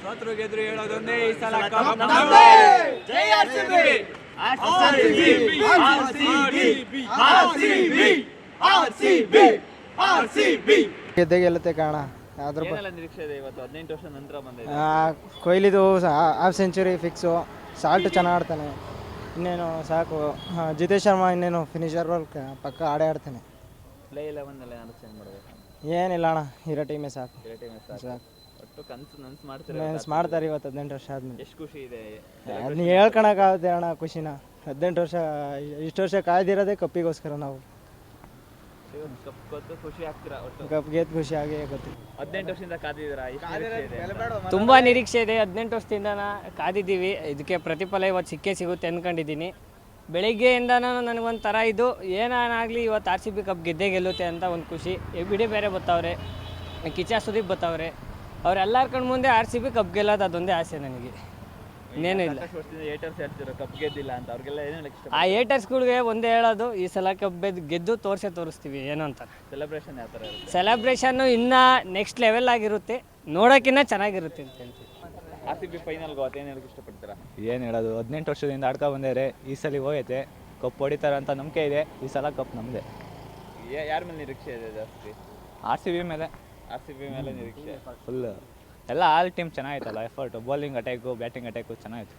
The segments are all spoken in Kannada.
ಸೋತ್ರು ಗೆದ್ರು ಹೇಳೋದೊಂದೇ ಈ ಸಲ ಕಪ್ ನಮ್ಮದೇ. ಜೈ RCB RCB RCB RCB RCB RCB ಗೆದ್ದೇ ಗೆಲ್ಲುತ್ತೆ ಕಾರಣ. ಅದ್ರ ಏನೆಲ್ಲ ನಿರೀಕ್ಷೆ ಇದೆ ಇವತ್ತು 18 ವರ್ಷ ನಂತರ ಬಂದಿದೆ? ಕೊಹ್ಲಿದು ಹಾಫ್ ಸೆಂಚುರಿ ಫಿಕ್ಸು. ಸಾಲ್ಟ್ ಚೆನ್ನಾಗಿ ಆಡ್ತಾನೆ. ಇನ್ನೇನು ಸಾಕು. ಜಿತೇಶ್ ಶರ್ಮಾ ಇನ್ನೇನು ಫಿನಿಷರ್ ಪಕ್ಕ ಆಡೇ ಆಡ್ತಾನೆ. ಪ್ಲೇ 11 ಅಲ್ಲಿ ಏನಾದ್ರು ಚೇಂಜ್ ಮಾಡಬೇಕು? ಏನಿಲ್ಲ ಅಣ್ಣ, ಇರೋ ಟೀಮೇ ಸಾಕು. ಸಾಕು. ಒಟ್ಟು ಕನಸು ಮಾಡ್ತಾರೆ ಇವತ್ತು 18 ವರ್ಷ ಆದ್ಮೇಲೆ. ಎಷ್ಟು ಖುಷಿ ಇದೆ? ಅದನ್ನ ಹೇಳ್ಕೊಳಕ್ಕಾಗುತ್ತೆ ಅಣ್ಣ ಖುಷಿನ. 18 ವರ್ಷ ಇಷ್ಟು ವರ್ಷ ಕಾಯ್ದಿರೋದೇ ಕಪ್ಪಿಗೋಸ್ಕರ. ನಾವು ಕಪ್ ಗೊತ್ತು ಖುಷಿ ಆಗ್ತೀರಾ? ಒಟ್ಟು ಕಪ್ ಗೆದ್ದು ಖುಷಿ ಆಗೇ ಗೊತ್ತು. 18 ವರ್ಷದಿಂದ ಕಾದಿದ್ದೀರಾ? ತುಂಬ ನಿರೀಕ್ಷೆ ಇದೆ. 18 ವರ್ಷದಿಂದ ಕಾದಿದ್ದೀವಿ. ಇದಕ್ಕೆ ಪ್ರತಿಫಲ ಇವತ್ತು ಸಿಗುತ್ತೆ ಅಂದ್ಕೊಂಡಿದ್ದೀನಿ. ಬೆಳಿಗ್ಗೆಯಿಂದನೂ ನನಗೊಂಥರ ಇದು ಏನಾಗಲಿ ಇವತ್ತು RCB ಕಪ್ ಗೆದ್ದೇ ಗೆಲ್ಲುತ್ತೆ ಅಂತ ಒಂದು ಖುಷಿ. ಬಿಡಿ ಬೇರೆ ಬರ್ತಾವ್ರೆ, ಕಿಚ್ಚ ಸುದೀಪ್ ಬರ್ತಾವ್ರೆ. ಅವರೆಲ್ಲರ ಕಣ್ಣು ಮುಂದೆ RCB ಕಪ್ ಗೆಲ್ಲೋದು ಅದೊಂದೇ ಆಸೆ ನನಗೆ, ಇನ್ನೇನು ಇಲ್ಲ. ಕಪ್ ಗೆದ್ದಿಲ್ಲ ಅಂತ ಅವ್ರಿಗೆಲ್ಲ ಏನೇನು ಇಷ್ಟ? ಆ ಏಟರ್ಸ್ಗಳಿಗೆ ಒಂದೇ ಹೇಳೋದು, ಈ ಸಲ ಕಪ್ ಗೆದ್ದು ತೋರಿಸ್ತೀವಿ ಏನು ಅಂತ. ಸೆಲೆಬ್ರೇಷನ್ ಯಾವ ಥರ ಇರುತ್ತೆ? ಸೆಲೆಬ್ರೇಷನ್ನು ಇನ್ನೂ ನೆಕ್ಸ್ಟ್ ಲೆವೆಲ್ ಆಗಿರುತ್ತೆ, ನೋಡೋಕ್ಕಿಂತ ಚೆನ್ನಾಗಿರುತ್ತೆ ಅಂತ ಹೇಳ್ತೀವಿ. RCB ಫೈನಲ್ಗೆ ಏನು ಹೇಳಕ್ಕೆ ಇಷ್ಟಪಡ್ತೀರಾ? ಏನು ಹೇಳೋದು, 18 ವರ್ಷದಿಂದ ಆಡ್ಕೊ ಬಂದರೆ ಈ ಸಲ ಹೋಗೈತೆ. ಕಪ್ ಹೊಡಿತಾರೆ ಅಂತ ನಂಬಿಕೆ ಇದೆ. ಈ ಸಲ ಕಪ್ ನಮ್ಮದೇ. ಯಾರ ಮೇಲೆ ನಿರೀಕ್ಷೆ ಇದೆ ಜಾಸ್ತಿ? RCB ಮೇಲೆ. RCB ಮೇಲೆ ನಿರೀಕ್ಷೆ ಫುಲ್ ಎಲ್ಲ ಆಲ್ ಟೀಮ್ ಚೆನ್ನಾಗಿತ್ತಲ್ಲ. Effort, bowling attack, batting attack ಚೆನ್ನಾಗಿತ್ತು.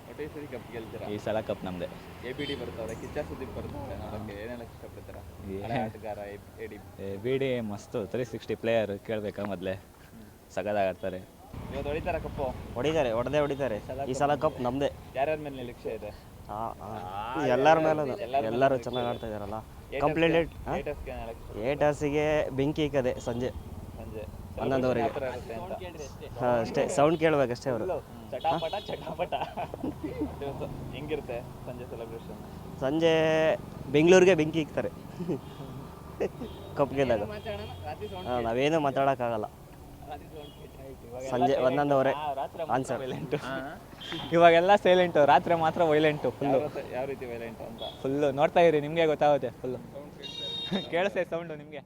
ಒಟ್ಟೆ ಸರಿ ಕಪ್ ಗೆಲ್ತೀರಾ? ಈ ಸಲ ಕಪ್ ನಮ್ಮದೇ. ABD ಬರ್ತಾವ್ರೆ, ಕಿಚ್ಚ ಸುದೀಪ್ ಬರ್ತಾವ್ರೆ. ಅದಕ್ಕೆ ಏನು ಹೇಳಕ್ಕೆ ಇಷ್ಟಪಡ್ತೀರಾ? ಆಟಗಾರ BD ಮಸ್ತು 360 ಪ್ಲೇಯರ್. ಕೇಳಬೇಕಾ ಮೊದಲೇ ಸಗದಾಗಾಡ್ತಾರೆ. ಇವತ್ತು ಹೊಡಿತಾರ ಕಪ್ಪು? ಹೊಡೆದೇ ಹೊಡಿತಾರೆ. ಈ ಸಲ ಕಪ್ ನಮ್ಮದೇ. ಯಾರ್ಯಾರ ಮೇಲೆ ನಿರೀಕ್ಷೆ ಇದೆ? ಎಲ್ಲರ ಮೇಲೆ. ಎಲ್ಲರೂ ಚೆನ್ನಾಗಿ ಆಡ್ತಾ ಇದಾರಲ್ಲ. ಕಂಪ್ಲೀಟ್ ಏಟರ್ಸಿಗೆ ಬೆಂಕಿ ಇಕ್ಕದೆ ಸಂಜೆ 11:00 ಅಷ್ಟೇ. ಸೌಂಡ್ ಕೇಳಬೇಕಷ್ಟೇ ಅವರು. ಚಟಾಪಟ ಹೆಂಗಿರುತ್ತೆ ಸಂಜೆ ಸೆಲೆಬ್ರೇಷನ್? ಸಂಜೆ ಬೆಂಗಳೂರಿಗೆ ಬೆಂಕಿ ಇಕ್ತಾರೆ ಕಪ್ ಗೆದ್ದಾಗ. ನಾವೇನು ಮಾತಾಡೋಕ್ಕಾಗಲ್ಲ. ಸಂಜೆ 11:00 ಆನ್ಸರ್. ಇವಾಗೆಲ್ಲ ಸೈಲೆಂಟು, ರಾತ್ರಿ ಮಾತ್ರ ವೈಲೆಂಟು ಫುಲ್ಲು. ಯಾವ ರೀತಿ ವೈಲೆಂಟ್ ಅಂತ ಫುಲ್ಲು ನೋಡ್ತಾ ಇರಿ, ನಿಮಗೆ ಗೊತ್ತಾಗುತ್ತೆ. ಫುಲ್ಲು ಕೇಳಿಸ್ತೈತೆ ಸೌಂಡು ನಿಮಗೆ.